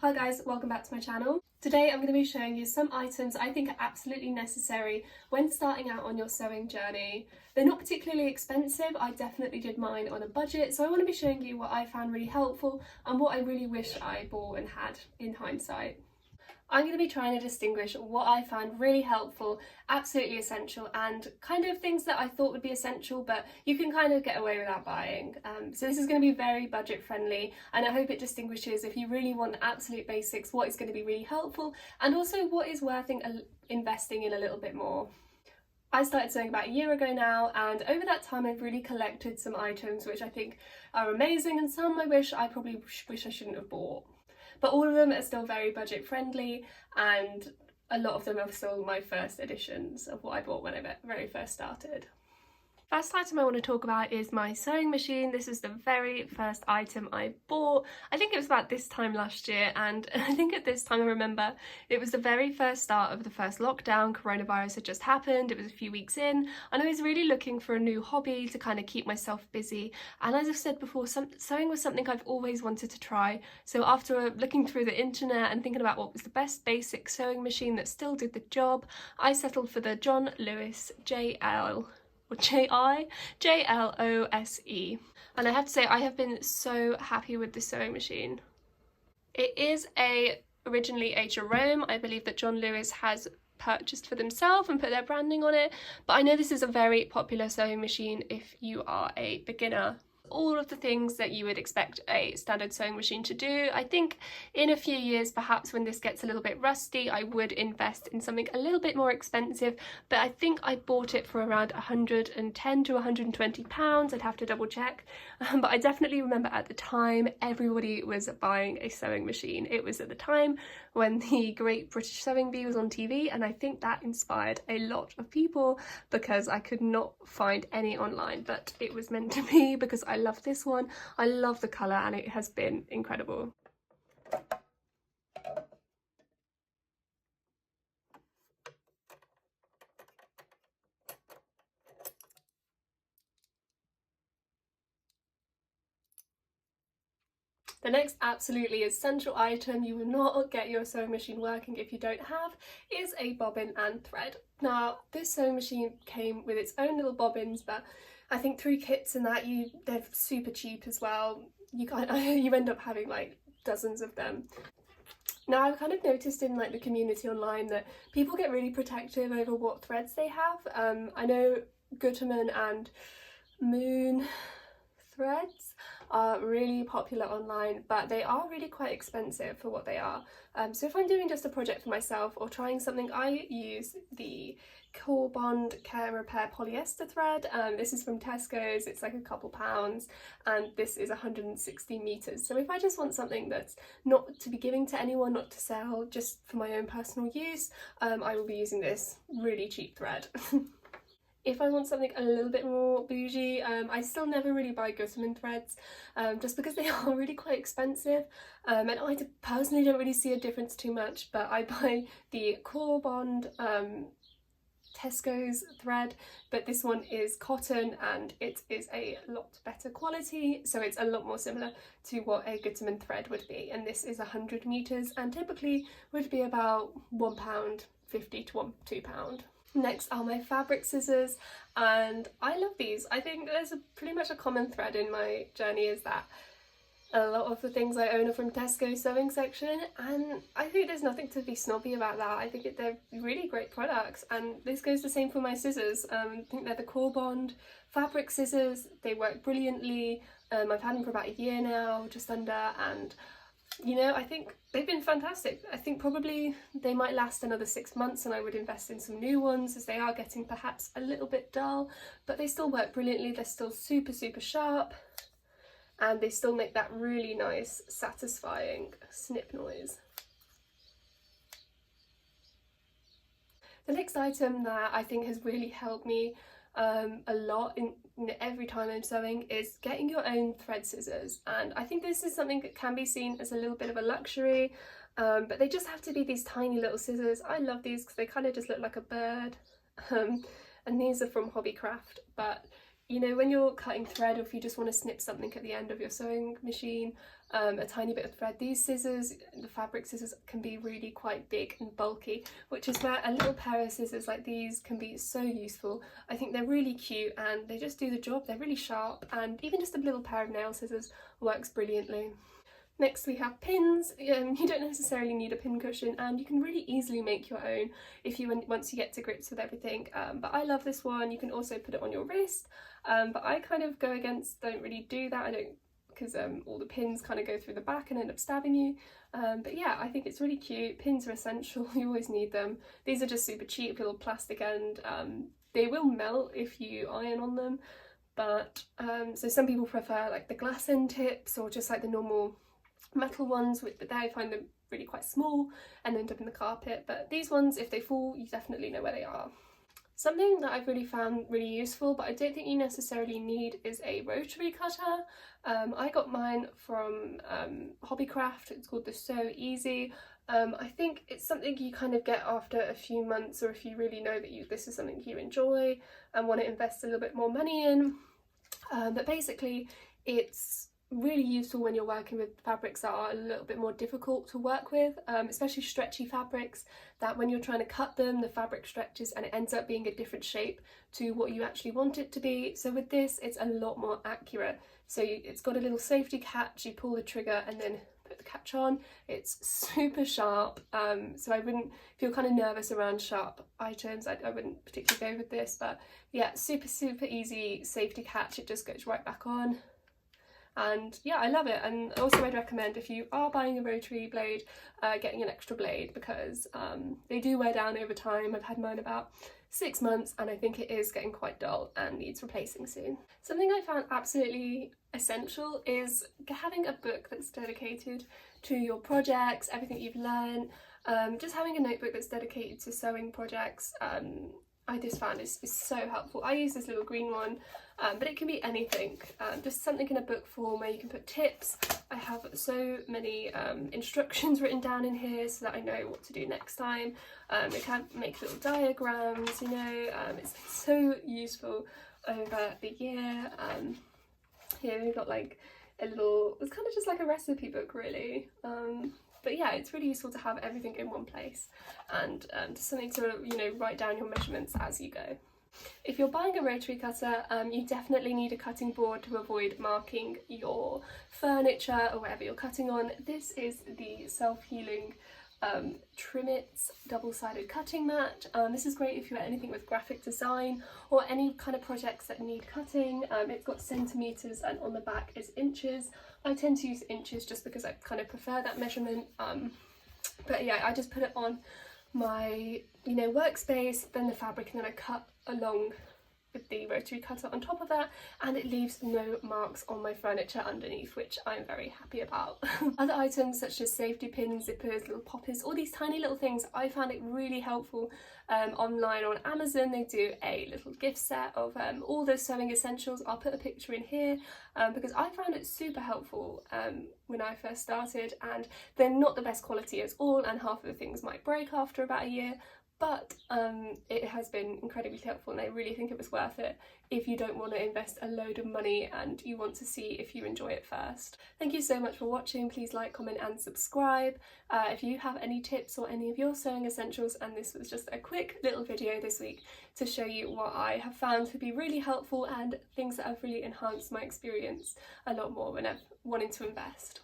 Hi guys, welcome back to my channel. Today I'm going to be showing you some items I think are absolutely necessary when starting out on your sewing journey. They're not particularly expensive, I definitely did mine on a budget, so I want to be showing you what I found really helpful and what I really wish I bought and had in hindsight. I'm going to be trying to distinguish what I found really helpful, absolutely essential, and kind of things that I thought would be essential but you can kind of get away without buying. So this is going to be very budget friendly, and I hope it distinguishes, if you really want the absolute basics, what is going to be really helpful and also what is worth investing in a little bit more. I started sewing about a year ago now, and over that time I've really collected some items which I think are amazing and some I wish I shouldn't have bought. But all of them are still very budget friendly, and a lot of them are still my first editions of what I bought when I very first started. First item I want to talk about is my sewing machine. This is the very first item I bought. I think it was about this time last year, and I think at this time I remember it was the very first start of the first lockdown. Coronavirus had just happened, it was a few weeks in, and I was really looking for a new hobby to kind of keep myself busy. And as I've said before, sewing was something I've always wanted to try. So after looking through the internet and thinking about what was the best basic sewing machine that still did the job, I settled for the John Lewis JLOSE. And I have to say I have been so happy with this sewing machine. It is originally a Jerome. I believe that John Lewis has purchased for themselves and put their branding on it, but I know this is a very popular sewing machine if you are a beginner. All of the things that you would expect a standard sewing machine to do. I think in a few years, perhaps when this gets a little bit rusty, I would invest in something a little bit more expensive, but I think I bought it for around £110 to £120. I'd have to double check, but I definitely remember at the time everybody was buying a sewing machine. It was at the time when the Great British Sewing Bee was on TV, and I think that inspired a lot of people because I could not find any online, but it was meant to be because I love this one. I love the colour and it has been incredible. The next absolutely essential item you will not get your sewing machine working if you don't have is a bobbin and thread. Now this sewing machine came with its own little bobbins, but I think through kits and that they're super cheap as well. You end up having like dozens of them. Now I've kind of noticed in like the community online that people get really protective over what threads they have. I know Gutermann and Moon threads are really popular online, but they are really quite expensive for what they are. So if I'm doing just a project for myself or trying something, I use the Core Bond Care Repair polyester thread. This is from Tesco's, it's like a couple pounds, and this is 160 meters. So if I just want something that's not to be giving to anyone, not to sell, just for my own personal use, I will be using this really cheap thread. If I want something a little bit more bougie, I still never really buy Gutermann threads, just because they are really quite expensive, and I personally don't really see a difference too much, but I buy the Core Bond Tesco's thread, but this one is cotton and it is a lot better quality, so it's a lot more similar to what a Gutermann thread would be, and this is 100 meters and typically would be about £1.50 to £2. Next are my fabric scissors, and I love these. I think there's pretty much a common thread in my journey is that a lot of the things I own are from Tesco's sewing section, and I think there's nothing to be snobby about that. I think they're really great products, and this goes the same for my scissors. I think they're the Core Bond fabric scissors. They work brilliantly. I've had them for about a year now, just under, and you know, I think they've been fantastic. I think probably they might last another 6 months and I would invest in some new ones, as they are getting perhaps a little bit dull, but they still work brilliantly. They're still super sharp, and they still make that really nice satisfying snip noise. The next item that I think has really helped me a lot in every time I'm sewing is getting your own thread scissors, and I think this is something that can be seen as a little bit of a luxury, but they just have to be these tiny little scissors. I love these because they kind of just look like a bird, and these are from Hobbycraft, but you know, when you're cutting thread, or if you just want to snip something at the end of your sewing machine, a tiny bit of thread, these scissors, the fabric scissors, can be really quite big and bulky, which is where a little pair of scissors like these can be so useful. I think they're really cute and they just do the job. They're really sharp, and even just a little pair of nail scissors works brilliantly. Next we have pins. You don't necessarily need a pin cushion, and you can really easily make your own once you get to grips with everything, but I love this one. You can also put it on your wrist, but I kind of go against, don't really do that, because all the pins kind of go through the back and end up stabbing you, but yeah, I think it's really cute. Pins are essential, you always need them. These are just super cheap little plastic end. They will melt if you iron on them, but so some people prefer like the glass end tips, or just like the normal metal ones, but I find them really quite small and end up in the carpet. But these ones, if they fall, you definitely know where they are. Something that I've really found really useful, but I don't think you necessarily need, is a rotary cutter. I got mine from Hobbycraft. It's called the So Easy. I think it's something you kind of get after a few months, or if you really know that this is something you enjoy and want to invest a little bit more money in. But basically it's really useful when you're working with fabrics that are a little bit more difficult to work with, especially stretchy fabrics, that when you're trying to cut them, the fabric stretches and it ends up being a different shape to what you actually want it to be. So with this, it's a lot more accurate. So it's got a little safety catch, you pull the trigger and then put the catch on. It's super sharp, so I wouldn't, if you're kind of nervous around sharp items, I wouldn't particularly go with this, but yeah, super easy safety catch. It just goes right back on. And yeah, I love it. And also I'd recommend, if you are buying a rotary blade, getting an extra blade, because they do wear down over time. I've had mine about 6 months and I think it is getting quite dull and needs replacing soon. Something I found absolutely essential is having a book that's dedicated to your projects, everything you've learned. Just having a notebook that's dedicated to sewing projects, I just found is so helpful. I use this little green one, but it can be anything, just something in a book form where you can put tips. I have so many instructions written down in here so that I know what to do next time. I can make little diagrams, you know. It's been so useful over the year. Here we've got like a little, it's kind of just like a recipe book really. But yeah, it's really useful to have everything in one place, and just something to, you know, write down your measurements as you go. If you're buying a rotary cutter, you definitely need a cutting board to avoid marking your furniture or whatever you're cutting on. This is the self-healing Trimits double-sided cutting mat. This is great if you're anything with graphic design or any kind of projects that need cutting. It's got centimetres and on the back is inches. I tend to use inches just because I kind of prefer that measurement. But yeah, I just put it on my, you know, workspace, then the fabric, and then I cut along with the rotary cutter on top of that, and it leaves no marks on my furniture underneath, which I'm very happy about. Other items such as safety pins, zippers, little poppers, all these tiny little things, I found it really helpful. Online on Amazon they do a little gift set of all those sewing essentials. I'll put a picture in here because I found it super helpful when I first started, and they're not the best quality at all, and half of the things might break after about a year. But it has been incredibly helpful, and I really think it was worth it if you don't want to invest a load of money and you want to see if you enjoy it first. Thank you so much for watching. Please like, comment and subscribe. If you have any tips or any of your sewing essentials, and this was just a quick little video this week to show you what I have found to be really helpful and things that have really enhanced my experience a lot more when I've wanted to invest.